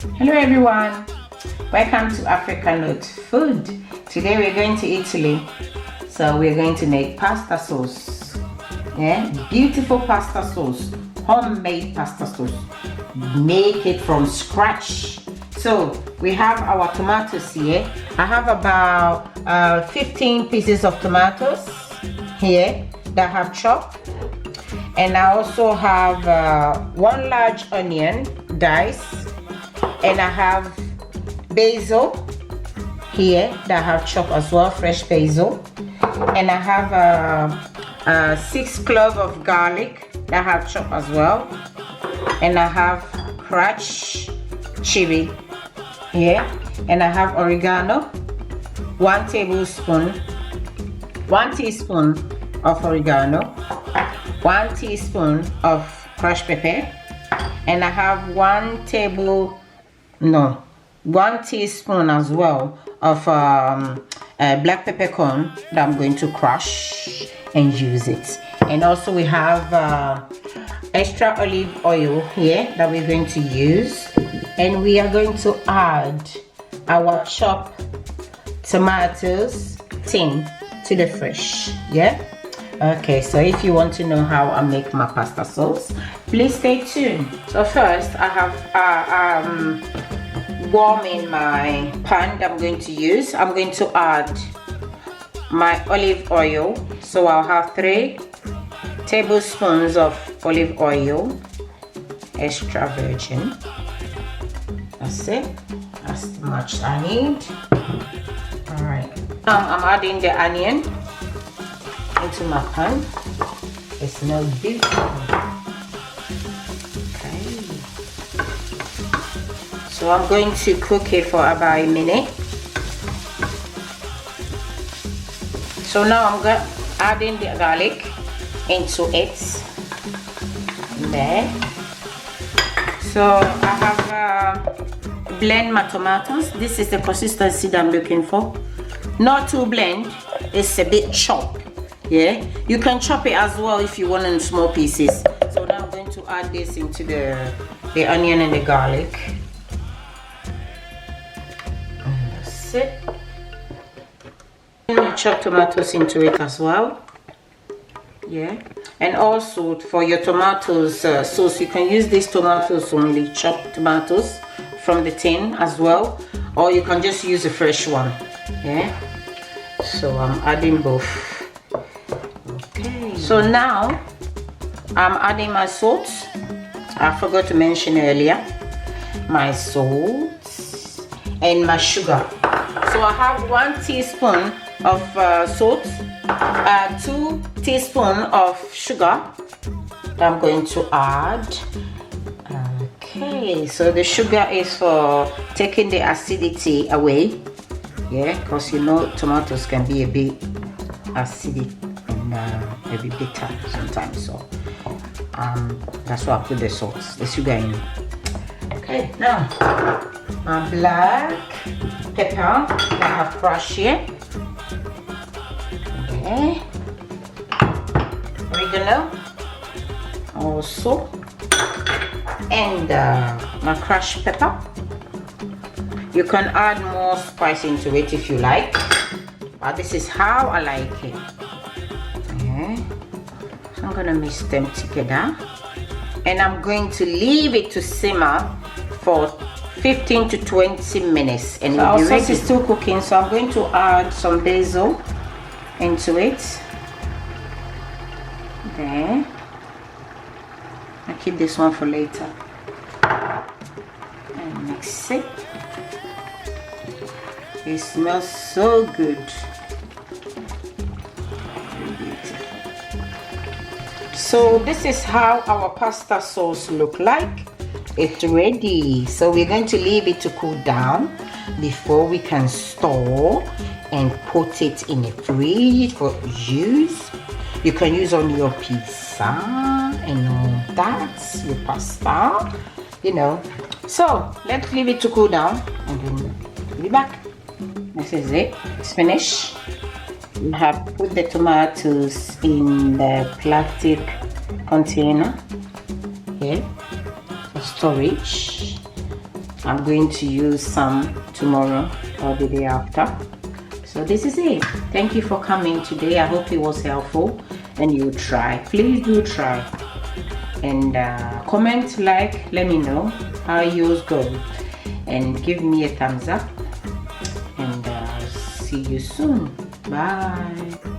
Hello everyone, welcome to African Note Food. Today we're going to Italy, so we're going to make pasta sauce. Yeah, beautiful pasta sauce, homemade pasta sauce. Make it from scratch. So we have our tomatoes here. I have about 15 pieces of tomatoes here that I have chopped, and I also have one large onion diced. And I have basil here that I have chopped as well, fresh basil. And I have 6 cloves of garlic that I have chopped as well. And I have crushed chili here. And I have oregano, 1 tablespoon, 1 teaspoon of oregano, 1 teaspoon of crushed pepper. And I have 1 teaspoon as well of black peppercorn that I'm going to crush and use it. And also we have extra olive oil here that we're going to use, and we are going to add our chopped tomatoes tin to the fish. Yeah, okay, so if you want to know how I make my pasta sauce, please stay tuned. So first I have warming my pan that I'm going to use. I'm going to add my olive oil, so I'll have 3 tablespoons of olive oil, extra virgin. That's it, that's much I need. All right, I'm adding the onion into my pan. It smells beautiful. So I'm going to cook it for about a minute. So now I'm adding the garlic into it. There. So I have blend my tomatoes. This is the consistency that I'm looking for. Not too blend, it's a bit chopped. Yeah, you can chop it as well if you want in small pieces. So now I'm going to add this into the onion and the garlic. It. Chop tomatoes into it as well. Yeah, and also for your tomatoes sauce, you can use these tomatoes only, chopped tomatoes from the tin as well, or you can just use a fresh one. Yeah, so I'm adding both. Okay, so now I'm adding my salt. I forgot to mention earlier, my salt and my sugar. So I have 1 teaspoon of salt, 2 teaspoons of sugar that I'm going to add. Okay, so the sugar is for taking the acidity away. Yeah, because you know tomatoes can be a bit acidic and a bit bitter sometimes. So that's why I put the salt, the sugar in. Okay, now my black pepper that I have crushed here. Okay. Oregano also, and my crushed pepper. You can add more spice into it if you like, but this is how I like it. Okay. So I'm gonna mix them together, and I'm going to leave it to simmer for 15 to 20 minutes, and so our sauce is still cooking. So I'm going to add some basil into it. There, I keep this one for later, and mix it. It smells so good. So this is how our pasta sauce look like. It's ready, so we're going to leave it to cool down before we can store and put it in the fridge for use. You can use on your pizza and all that, your pasta, you know. So let's leave it to cool down, and then we'll be back. This is it, it's finished. We have put the tomatoes in the plastic container here for storage. I'm going to use some tomorrow or the day after. So this is it. Thank you for coming today. I hope it was helpful and you try. Please do try. And comment, like, let me know how yours go. And give me a thumbs up. And see you soon. Bye.